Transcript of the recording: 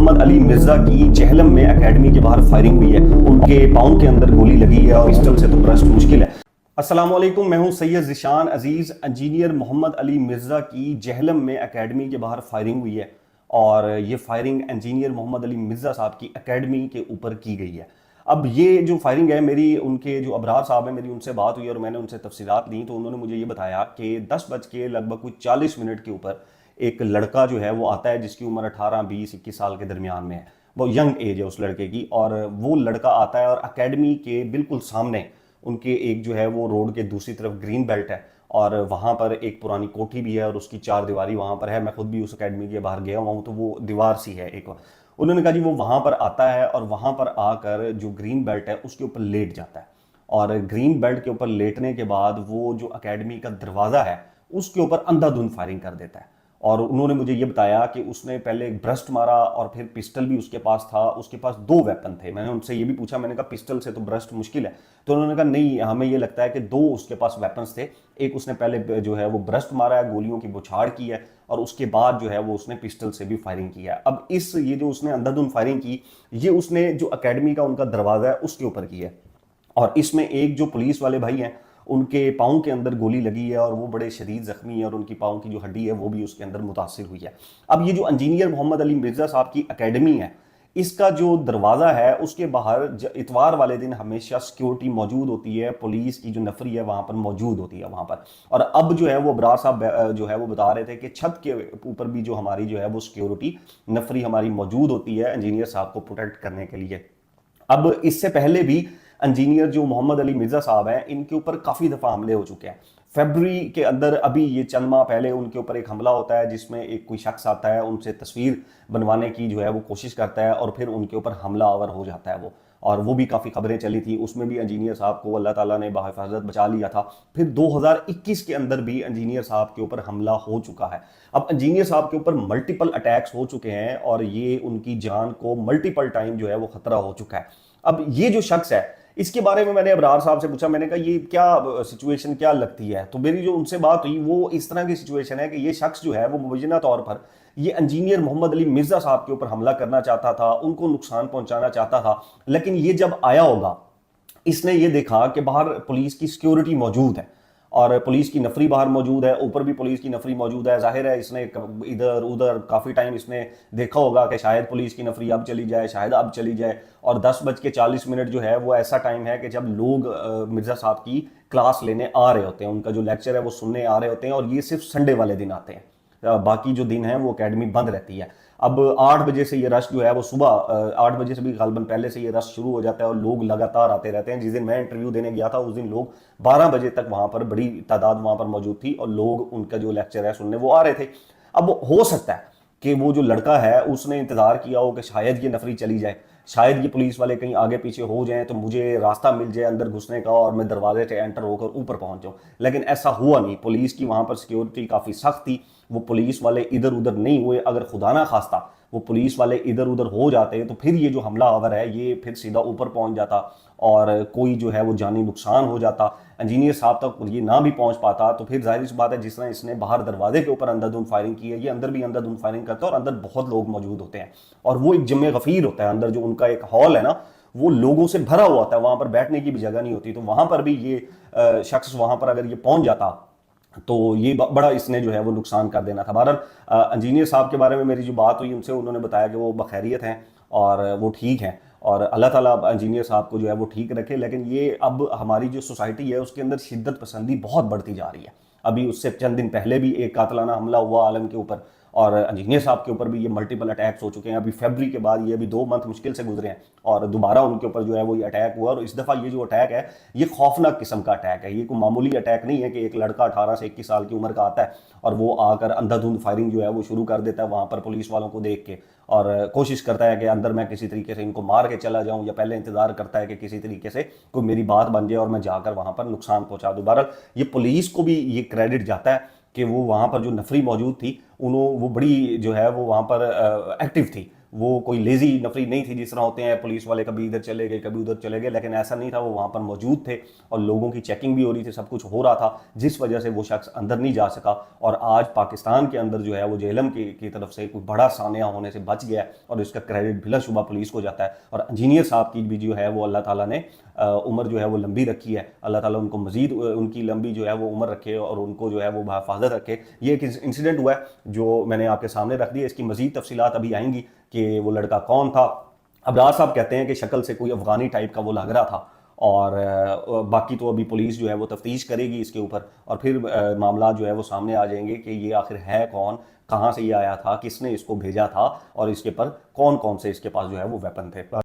मोहम्मद अली मिर्जा की चहलम में एकेडमी के बाहर फायरिंग हुई है। उनके पाँव के अंदर गोली लगी है और पिस्टल से तो ब्रस्ट मुश्किल है। अस्सलाम वालेकुम, मैं हूं सैयद ज़िशान अजीज़। इंजीनियर मोहम्मद अली मिर्जा की जहलम में एकेडमी के बाहर फायरिंग हुई है और ये फायरिंग इंजीनियर मोहम्मद अली मिर्जा साहब की एकेडमी के ऊपर की गई है। अब ये जो फायरिंग है, मेरी उनके जो अबरार साहब हैं, मेरी उनसे बात हुई और मैंने उनसे तफसीलात ली तो उन्होंने मुझे ये बताया कि 10 बज के लगभग कुछ 40 मिनट के ऊपर एक लड़का जो है वो आता है जिसकी उम्र 18, 20, 21 साल के दरमियान में है। वो यंग एज है उस लड़के की, और वो लड़का आता है और एकेडमी के बिल्कुल सामने उनके एक जो है वो रोड के दूसरी तरफ ग्रीन बेल्ट है और वहाँ पर एक पुरानी कोठी भी है और उसकी चार दीवारी वहाँ पर है। मैं खुद भी उस एकेडमी के बाहर गया हुआ हूँ तो वो दीवार सी है एक। उन्होंने कहा जी वो वहाँ पर आता है और वहाँ पर आकर जो ग्रीन बेल्ट है उसके ऊपर लेट जाता है और ग्रीन बेल्ट के ऊपर लेटने के बाद वो जो एकेडमी का दरवाज़ा है उसके ऊपर अंधाधुंध फायरिंग कर देता है। और उन्होंने मुझे ये बताया कि उसने पहले एक ब्रस्ट मारा और फिर पिस्टल भी उसके पास था। उसके पास दो वेपन थे। मैंने उनसे ये भी पूछा, मैंने कहा पिस्टल से तो ब्रस्ट मुश्किल है, तो उन्होंने कहा नहीं, हमें ये लगता है कि दो उसके पास वेपन्स थे। एक उसने पहले जो है वो ब्रस्ट मारा है, गोलियों की बौछार की है, और उसके बाद जो है वो उसने पिस्टल से भी फायरिंग की है। अब ये जो उसने अंधाधुंध फायरिंग की, ये उसने जो अकेडमी का उनका दरवाज़ा है उसके ऊपर की है। और इसमें एक जो पुलिस वाले भाई हैं उनके पाँव के अंदर गोली लगी है और वो बड़े शदीद जख्मी है और उनकी पाँव की जो हड्डी है वो भी उसके अंदर मुतासिर हुई है। अब ये जो इंजीनियर मोहम्मद अली मिर्जा साहब की एकेडमी है, इसका जो दरवाज़ा है उसके बाहर इतवार वाले दिन हमेशा सिक्योरिटी मौजूद होती है, पुलिस की जो नफरी है वहाँ पर मौजूद होती है वहाँ पर। और अब जो है वो अबरार साहब जो है वो बता रहे थे कि छत के ऊपर भी जो हमारी जो है वो सिक्योरिटी नफरी हमारी मौजूद होती है इंजीनियर साहब को प्रोटेक्ट करने के लिए। अब इससे पहले भी इंजीनियर जो मोहम्मद अली मिर्जा साहब हैं, इनके ऊपर काफ़ी दफ़ा हमले हो चुके हैं। फरवरी के अंदर अभी ये चंद माह पहले उनके ऊपर एक हमला होता है जिसमें एक कोई शख्स आता है, उनसे तस्वीर बनवाने की जो है वो कोशिश करता है और फिर उनके ऊपर हमला आवर हो जाता है वो। और वो भी काफ़ी खबरें चली थी, उसमें भी इंजीनियर साहब को अल्लाह ताला ने बहिफाजत बचा लिया था। फिर 2021 के अंदर भी इंजीनियर साहब के ऊपर हमला हो चुका है। अब इंजीनियर साहब के ऊपर मल्टीपल अटैक्स हो चुके हैं और ये उनकी जान को मल्टीपल टाइम जो है वो खतरा हो चुका है। अब ये जो शख्स है, इसके बारे में मैंने अबरार साहब से पूछा, मैंने कहा ये क्या सिचुएशन क्या लगती है, तो मेरी जो उनसे बात हुई वो इस तरह की सिचुएशन है कि ये शख्स जो है वो मुबैना तौर पर ये इंजीनियर मोहम्मद अली मिर्जा साहब के ऊपर हमला करना चाहता था, उनको नुकसान पहुंचाना चाहता था। लेकिन ये जब आया होगा, इसने ये देखा कि बाहर पुलिस की सिक्योरिटी मौजूद है और पुलिस की नफरी बाहर मौजूद है, ऊपर भी पुलिस की नफरी मौजूद है। जाहिर है इसने इधर उधर काफ़ी टाइम इसने देखा होगा कि शायद पुलिस की नफरी अब चली जाए, शायद अब चली जाए। और 10 बज के 40 मिनट जो है वो ऐसा टाइम है कि जब लोग मिर्ज़ा साहब की क्लास लेने आ रहे होते हैं, उनका जो लेक्चर है वो सुनने आ रहे होते हैं, और ये सिर्फ संडे वाले दिन आते हैं। बाकी जो दिन है वो एकेडमी बंद रहती है। अब 8 बजे से ये रश जो है वो सुबह 8 बजे से भी गालबन पहले से ये रश शुरू हो जाता है और लोग लगातार आते रहते हैं। जिस दिन मैं इंटरव्यू देने गया था उस दिन लोग 12 बजे तक वहाँ पर बड़ी तादाद वहाँ पर मौजूद थी और लोग उनका जो लेक्चर है सुनने वो आ रहे थे। अब हो सकता है कि वो जो लड़का है उसने इंतज़ार किया हो कि शायद ये नफरी चली जाए, शायद ये पुलिस वाले कहीं आगे पीछे हो जाएं तो मुझे रास्ता मिल जाए अंदर घुसने का और मैं दरवाजे से एंटर होकर ऊपर पहुंच जाऊं। लेकिन ऐसा हुआ नहीं। पुलिस की वहां पर सिक्योरिटी काफ़ी सख्त थी, वो पुलिस वाले इधर उधर नहीं हुए। अगर खुदा ना खास्ता वो पुलिस वाले इधर उधर हो जाते तो फिर ये जो हमला आवर है ये फिर सीधा ऊपर पहुंच जाता और कोई जो है वो जानी नुकसान हो जाता, इंजीनियर साहब तक ये ना भी पहुंच पाता। तो फिर जाहिर सी बात है जिस तरह इसने बाहर दरवाजे के ऊपर अंधाधुंध फायरिंग की है, ये अंदर भी अंधाधुंध फायरिंग करता है और अंदर बहुत लोग मौजूद होते हैं और वो एक जमे गफीर होता है। अंदर जो उनका एक हॉल है ना वो लोगों से भरा हुआ होता है, वहां पर बैठने की भी जगह नहीं होती। तो वहां पर भी ये शख्स वहां पर अगर ये पहुंच जाता तो ये बड़ा इसने जो है वो नुकसान कर देना था। बहरहाल इंजीनियर साहब के बारे में मेरी जो बात हुई उनसे, उन्होंने बताया कि वो बखैरियत हैं और वो ठीक हैं और अल्लाह ताला इंजीनियर साहब को जो है वो ठीक रखे। लेकिन ये अब हमारी जो सोसाइटी है उसके अंदर शिद्दत पसंदी बहुत बढ़ती जा रही है। अभी उससे चंद दिन पहले भी एक कातलाना हमला हुआ आलम के ऊपर और इंजीनियर साहब के ऊपर भी ये मल्टीपल अटैक्स हो चुके हैं। अभी फरवरी के बाद ये अभी 2 मंथ मुश्किल से गुजरे हैं और दोबारा उनके ऊपर जो है वो ये अटैक हुआ। और इस दफ़ा ये जो अटैक है ये खौफनाक किस्म का अटैक है। ये कोई मामूली अटैक नहीं है कि एक लड़का 18 से 21 साल की उम्र का आता है और वो आकर अंधाधुंध फायरिंग जो है वो शुरू कर देता है वहाँ पर पुलिस वालों को देख के और कोशिश करता है कि अंदर मैं किसी तरीके से इनको मार के चला जाऊं, या पहले इंतजार करता है कि किसी तरीके से कोई मेरी बात बन जाए और मैं जाकर वहाँ पर नुकसान पहुँचा दूँ। बहरहाल ये पुलिस को भी ये क्रेडिट जाता है कि वो वहाँ पर जो नफरी मौजूद थी वो बड़ी जो है वो वहाँ पर एक्टिव थी। वो कोई लेजी नफरी नहीं थी जिस तरह होते हैं पुलिस वाले, कभी इधर चले गए कभी उधर चले गए, लेकिन ऐसा नहीं था। वो वहाँ पर मौजूद थे और लोगों की चेकिंग भी हो रही थी, सब कुछ हो रहा था, जिस वजह से वो शख्स अंदर नहीं जा सका। और आज पाकिस्तान के अंदर जो है वो जेहलम की तरफ से कोई बड़ा सानिया होने से बच गया और इसका क्रेडिट बिलाशुबा पुलिस को जाता है। और इंजीनियर साहब की भी जो है वो अल्लाह ताला ने उम्र जो है वो लंबी रखी है, अल्लाह ताला उनको मजीद उनकी लंबी जो है वो उम्र रखे और उनको जो है वो हिफाजत रखे। ये एक इंसिडेंट हुआ है जो मैंने आपके सामने रख दिया, इसकी मजीद तफसीलात अभी आएंगी कि वो लड़का कौन था। अबरार साहब कहते हैं कि शक्ल से कोई अफगानी टाइप का वो लग रहा था, और बाकी तो अभी पुलिस जो है वो तफ्तीश करेगी इसके ऊपर, और फिर मामला जो है वो सामने आ जाएंगे कि ये आखिर है कौन, कहाँ से ये आया था, किसने इसको भेजा था और इसके पर कौन कौन से इसके पास जो है वो वेपन थे।